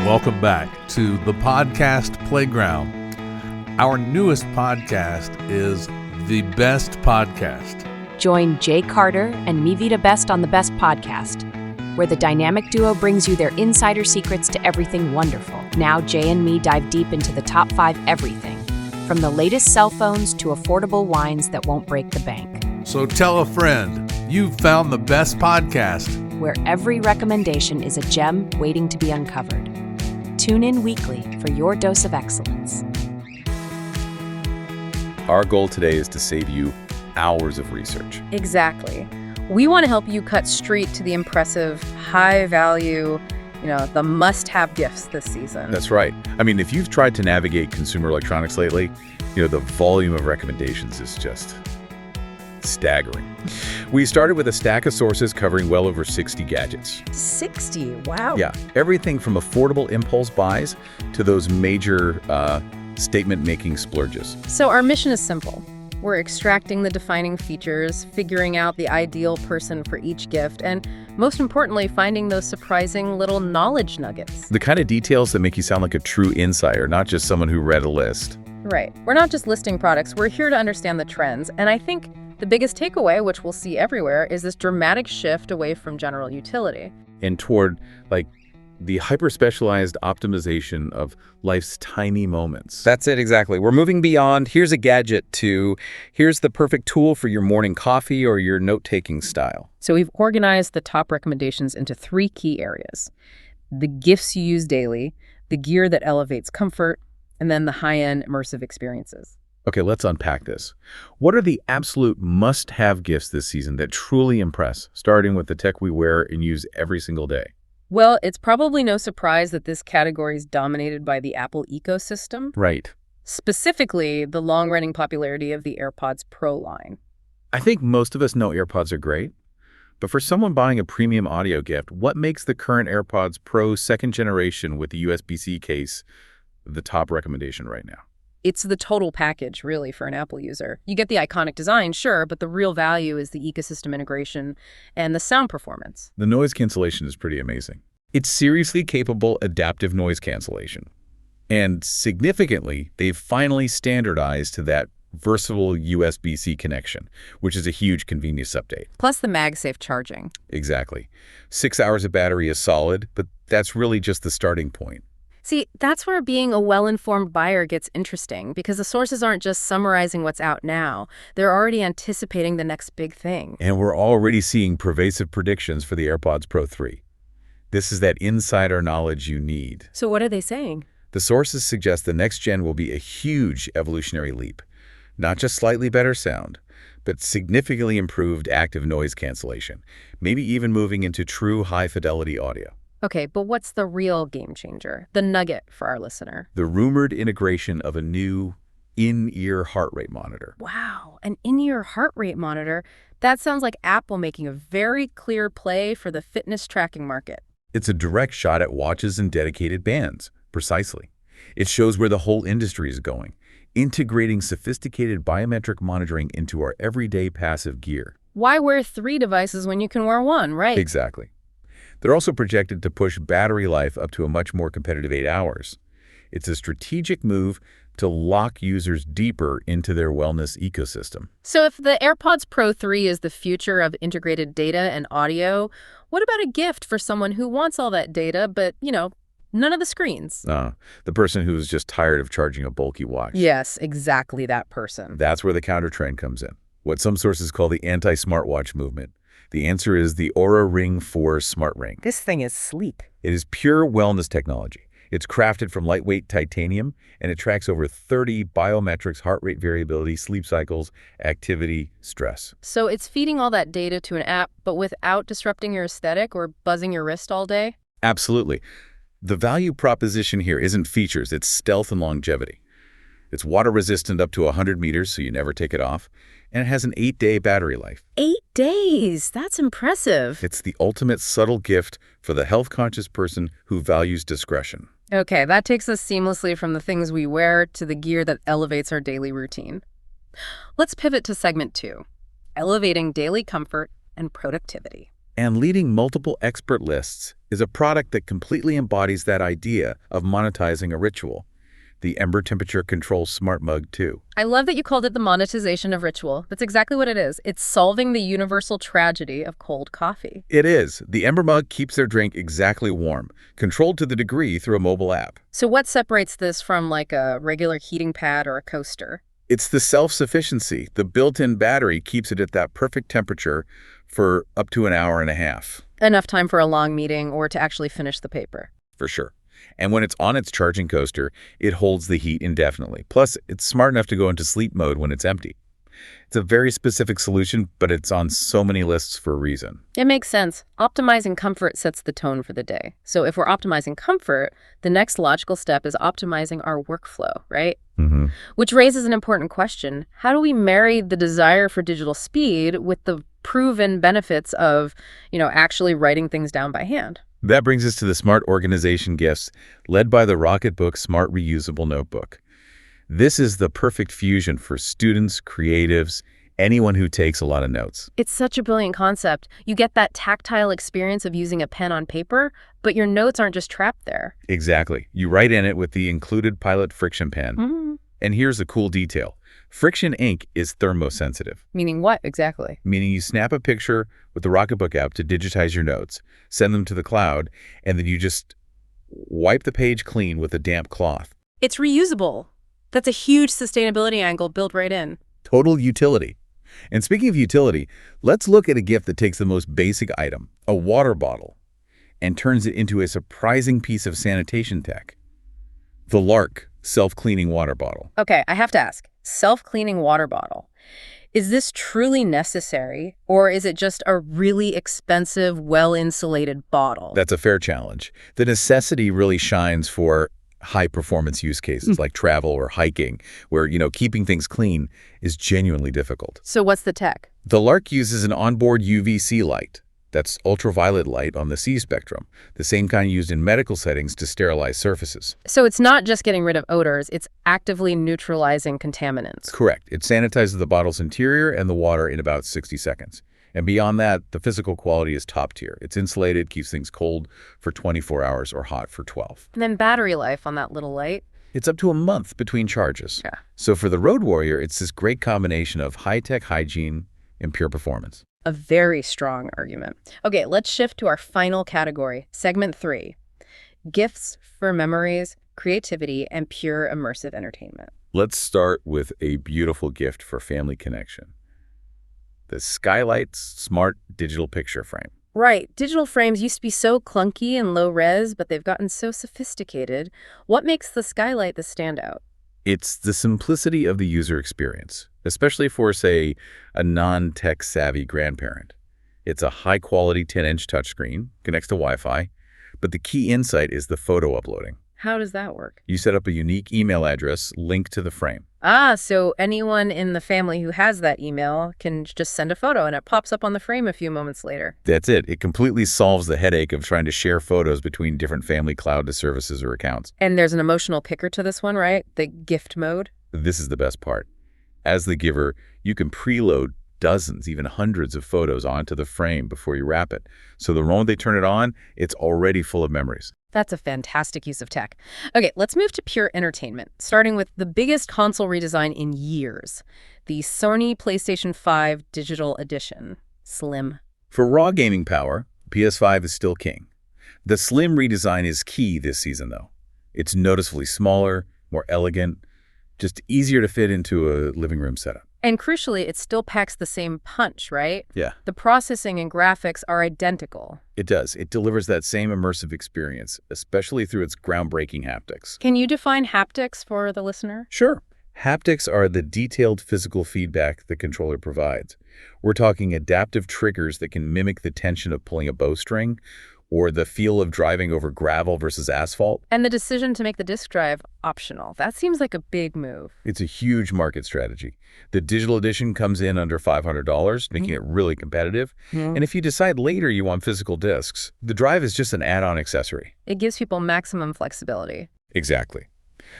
Welcome back to the podcast playground. Our newest podcast is The Best Podcast. Join Jay Carter and me, Vida Best, on The Best Podcast, where the dynamic duo brings you their insider secrets to everything wonderful. Now Jay and me dive deep into the top 5 everything, from the latest cell phones to affordable wines that won't break the bank. So tell a friend, you've found The Best Podcast, where every recommendation is a gem waiting to be uncovered. Tune in weekly for your dose of excellence. Our goal today is to save you hours of research. Exactly. We want to help you cut straight to the impressive, high-value, the must-have gifts this season. That's right. I mean, if you've tried to navigate consumer electronics lately, the volume of recommendations is just staggering. We started with a stack of sources covering well over 60 gadgets. 60? Wow. Yeah, everything from affordable impulse buys to those major statement-making splurges. So our mission is simple. We're extracting the defining features, figuring out the ideal person for each gift, and most importantly, finding those surprising little knowledge nuggets. The kind of details that make you sound like a true insider, not just someone who read a list. Right. We're not just listing products, we're here to understand the trends, and I think the biggest takeaway, which we'll see everywhere, is this dramatic shift away from general utility. And toward, the hyper-specialized optimization of life's tiny moments. That's it, exactly. We're moving beyond, here's a gadget, to here's the perfect tool for your morning coffee or your note-taking style. So we've organized the top recommendations into 3 key areas: the gifts you use daily, the gear that elevates comfort, and then the high-end immersive experiences. Okay, let's unpack this. What are the absolute must-have gifts this season that truly impress, starting with the tech we wear and use every single day? Well, it's probably no surprise that this category is dominated by the Apple ecosystem. Right. Specifically, the long-running popularity of the AirPods Pro line. I think most of us know AirPods are great, but for someone buying a premium audio gift, what makes the current AirPods Pro 2nd generation with the USB-C case the top recommendation right now? It's the total package, really, for an Apple user. You get the iconic design, sure, but the real value is the ecosystem integration and the sound performance. The noise cancellation is pretty amazing. It's seriously capable adaptive noise cancellation. And significantly, they've finally standardized to that versatile USB-C connection, which is a huge convenience update. Plus the MagSafe charging. Exactly. 6 hours of battery is solid, but that's really just the starting point. See, that's where being a well-informed buyer gets interesting, because the sources aren't just summarizing what's out now. They're already anticipating the next big thing. And we're already seeing pervasive predictions for the AirPods Pro 3. This is that insider knowledge you need. So what are they saying? The sources suggest the next gen will be a huge evolutionary leap. Not just slightly better sound, but significantly improved active noise cancellation, maybe even moving into true high-fidelity audio. Okay, but what's the real game changer? The nugget for our listener? The rumored integration of a new in-ear heart rate monitor. Wow, an in-ear heart rate monitor? That sounds like Apple making a very clear play for the fitness tracking market. It's a direct shot at watches and dedicated bands, precisely. It shows where the whole industry is going, integrating sophisticated biometric monitoring into our everyday passive gear. Why wear 3 devices when you can wear 1, right? Exactly. They're also projected to push battery life up to a much more competitive 8 hours. It's a strategic move to lock users deeper into their wellness ecosystem. So if the AirPods Pro 3 is the future of integrated data and audio, what about a gift for someone who wants all that data, but, none of the screens? The person who's just tired of charging a bulky watch. Yes, exactly that person. That's where the counter trend comes in. What some sources call the anti-smartwatch movement. The answer is the Oura Ring 4 smart ring. This thing is sleep. It is pure wellness technology. It's crafted from lightweight titanium, and it tracks over 30 biometrics, heart rate variability, sleep cycles, activity, stress. So it's feeding all that data to an app, but without disrupting your aesthetic or buzzing your wrist all day? Absolutely. The value proposition here isn't features, it's stealth and longevity. It's water-resistant up to 100 meters, so you never take it off, and it has an 8-day battery life. 8 days? That's impressive. It's the ultimate subtle gift for the health-conscious person who values discretion. Okay, that takes us seamlessly from the things we wear to the gear that elevates our daily routine. Let's pivot to segment 2, elevating daily comfort and productivity. And leading multiple expert lists is a product that completely embodies that idea of monetizing a ritual. The Ember Temperature Control Smart Mug 2. I love that you called it the monetization of ritual. That's exactly what it is. It's solving the universal tragedy of cold coffee. It is. The Ember Mug keeps their drink exactly warm, controlled to the degree through a mobile app. So what separates this from like a regular heating pad or a coaster? It's the self-sufficiency. The built-in battery keeps it at that perfect temperature for up to an hour and a half. Enough time for a long meeting or to actually finish the paper. For sure. And when it's on its charging coaster, it holds the heat indefinitely. Plus, it's smart enough to go into sleep mode when it's empty. It's a very specific solution, but it's on so many lists for a reason. It makes sense. Optimizing comfort sets the tone for the day. So if we're optimizing comfort, the next logical step is optimizing our workflow, right? Mm-hmm. Which raises an important question. How do we marry the desire for digital speed with the proven benefits of, actually writing things down by hand? That brings us to the smart organization gifts led by the Rocketbook Smart Reusable Notebook. This is the perfect fusion for students, creatives, anyone who takes a lot of notes. It's such a brilliant concept. You get that tactile experience of using a pen on paper, but your notes aren't just trapped there. Exactly. You write in it with the included Pilot Friction pen. Mm-hmm. And here's a cool detail. Friction ink is thermosensitive. Meaning what exactly? Meaning you snap a picture with the Rocketbook app to digitize your notes, send them to the cloud, and then you just wipe the page clean with a damp cloth. It's reusable. That's a huge sustainability angle built right in. Total utility. And speaking of utility, let's look at a gift that takes the most basic item, a water bottle, and turns it into a surprising piece of sanitation tech. The Lark self-cleaning water bottle. Okay, I have to ask. Self-cleaning water bottle. Is this truly necessary, or is it just a really expensive, well-insulated bottle? That's a fair challenge. The necessity really shines for high-performance use cases like travel or hiking, where, keeping things clean is genuinely difficult. So what's the tech? The Lark uses an onboard UVC light. That's ultraviolet light on the C spectrum, the same kind used in medical settings to sterilize surfaces. So it's not just getting rid of odors, it's actively neutralizing contaminants. Correct. It sanitizes the bottle's interior and the water in about 60 seconds. And beyond that, the physical quality is top tier. It's insulated, keeps things cold for 24 hours or hot for 12. And then battery life on that little light? It's up to a month between charges. Yeah. So for the road warrior, it's this great combination of high-tech hygiene and pure performance. A very strong argument. Okay, let's shift to our final category, segment 3. Gifts for memories, creativity, and pure immersive entertainment. Let's start with a beautiful gift for family connection. The Skylight Smart Digital Picture Frame. Right. Digital frames used to be so clunky and low res, but they've gotten so sophisticated. What makes the Skylight the standout? It's the simplicity of the user experience, especially for, say, a non-tech savvy grandparent. It's a high-quality 10-inch touchscreen, connects to Wi-Fi, but the key insight is the photo uploading. How does that work? You set up a unique email address linked to the frame. So anyone in the family who has that email can just send a photo and it pops up on the frame a few moments later. That's it. It completely solves the headache of trying to share photos between different family cloud services or accounts. And there's an emotional kicker to this one, right? The gift mode. This is the best part. As the giver, you can preload dozens, even hundreds of photos onto the frame before you wrap it. So the moment they turn it on, it's already full of memories. That's a fantastic use of tech. Okay, let's move to pure entertainment, starting with the biggest console redesign in years, the Sony PlayStation 5 Digital Edition, Slim. For raw gaming power, PS5 is still king. The Slim redesign is key this season, though. It's noticeably smaller, more elegant, just easier to fit into a living room setup. And crucially, it still packs the same punch, right? Yeah. The processing and graphics are identical. It does. It delivers that same immersive experience, especially through its groundbreaking haptics. Can you define haptics for the listener? Sure. Haptics are the detailed physical feedback the controller provides. We're talking adaptive triggers that can mimic the tension of pulling a bowstring or the feel of driving over gravel versus asphalt. And the decision to make the disk drive optional. That seems like a big move. It's a huge market strategy. The digital edition comes in under $500, making it really competitive. And if you decide later you want physical disks, the drive is just an add-on accessory. It gives people maximum flexibility. Exactly.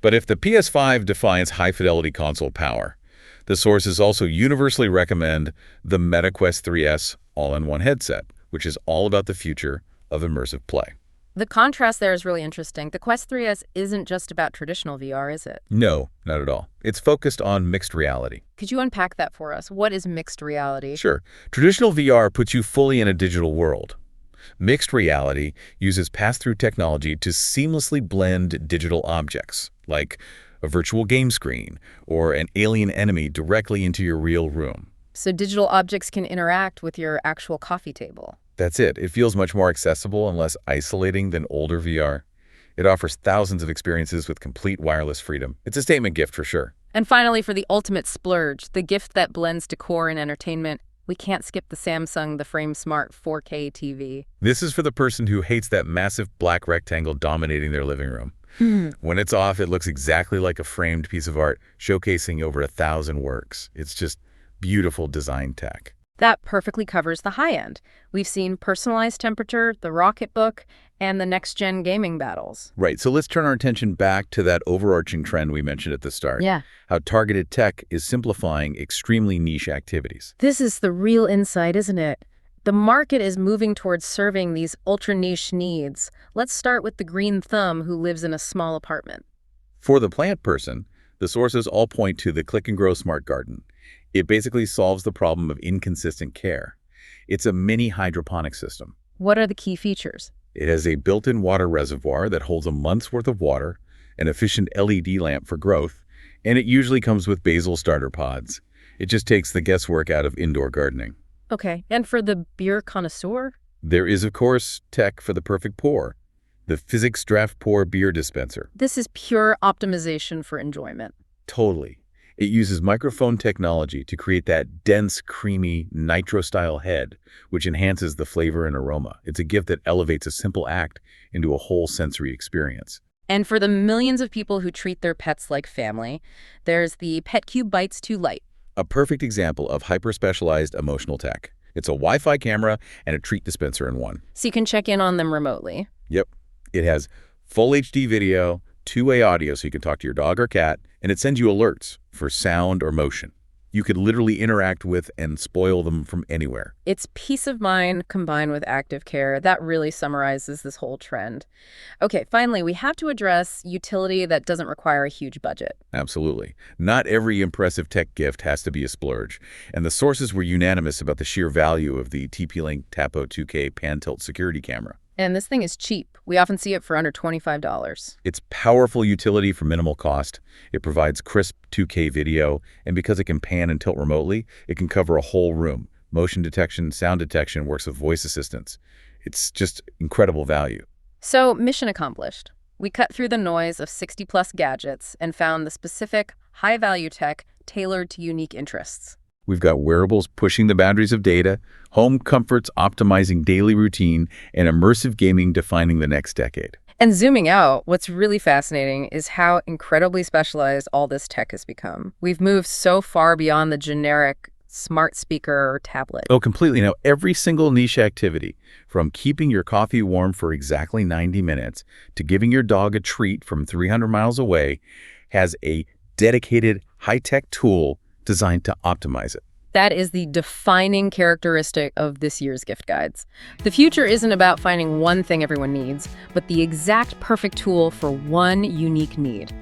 But if the PS5 defines high-fidelity console power, the sources also universally recommend the MetaQuest 3S all-in-one headset, which is all about the future of immersive play. The contrast there is really interesting. The Quest 3S isn't just about traditional VR, is it? No, not at all. It's focused on mixed reality. Could you unpack that for us? What is mixed reality? Sure. Traditional VR puts you fully in a digital world. Mixed reality uses pass-through technology to seamlessly blend digital objects, like a virtual game screen or an alien enemy directly into your real room. So digital objects can interact with your actual coffee table. That's it. It feels much more accessible and less isolating than older VR. It offers thousands of experiences with complete wireless freedom. It's a statement gift for sure. And finally, for the ultimate splurge, the gift that blends decor and entertainment, we can't skip the Samsung The Frame Smart 4K TV. This is for the person who hates that massive black rectangle dominating their living room. When it's off, it looks exactly like a framed piece of art, showcasing over 1,000 works. It's just beautiful design tech. That perfectly covers the high end. We've seen personalized temperature, the Rocketbook, and the next-gen gaming battles. Right, so let's turn our attention back to that overarching trend we mentioned at the start. Yeah. How targeted tech is simplifying extremely niche activities. This is the real insight, isn't it? The market is moving towards serving these ultra-niche needs. Let's start with the green thumb who lives in a small apartment. For the plant person, the sources all point to the Click and Grow Smart Garden. It basically solves the problem of inconsistent care. It's a mini hydroponic system. What are the key features? It has a built-in water reservoir that holds a month's worth of water, an efficient LED lamp for growth, and it usually comes with basil starter pods. It just takes the guesswork out of indoor gardening. Okay, and for the beer connoisseur? There is, of course, tech for the perfect pour. The Physics Draft Pour beer dispenser. This is pure optimization for enjoyment. Totally. It uses microphone technology to create that dense, creamy, nitro-style head, which enhances the flavor and aroma. It's a gift that elevates a simple act into a whole sensory experience. And for the millions of people who treat their pets like family, there's the PetCube Bites 2 Lite. A perfect example of hyper-specialized emotional tech. It's a Wi-Fi camera and a treat dispenser in one. So you can check in on them remotely. Yep. It has full HD video, two-way audio so you can talk to your dog or cat, and it sends you alerts for sound or motion. You could literally interact with and spoil them from anywhere. It's peace of mind combined with active care. That really summarizes this whole trend. Okay, finally, we have to address utility that doesn't require a huge budget. Absolutely. Not every impressive tech gift has to be a splurge, and the sources were unanimous about the sheer value of the TP-Link Tapo 2K pan-tilt security camera. And this thing is cheap. We often see it for under $25. It's powerful utility for minimal cost. It provides crisp 2K video, and because it can pan and tilt remotely, it can cover a whole room. Motion detection, sound detection, works with voice assistants. It's just incredible value. So, mission accomplished. We cut through the noise of 60-plus gadgets and found the specific, high-value tech tailored to unique interests. We've got wearables pushing the boundaries of data, home comforts optimizing daily routine, and immersive gaming defining the next decade. And zooming out, what's really fascinating is how incredibly specialized all this tech has become. We've moved so far beyond the generic smart speaker or tablet. Oh, completely. Now, every single niche activity, from keeping your coffee warm for exactly 90 minutes to giving your dog a treat from 300 miles away, has a dedicated high-tech tool designed to optimize it. That is the defining characteristic of this year's gift guides. The future isn't about finding one thing everyone needs, but the exact perfect tool for one unique need.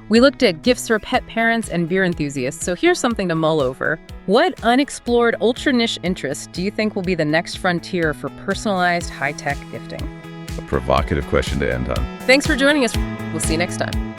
We looked at gifts for pet parents and beer enthusiasts, so here's something to mull over. What unexplored ultra-niche interest do you think will be the next frontier for personalized high-tech gifting? A provocative question to end on. Thanks for joining us. We'll see you next time.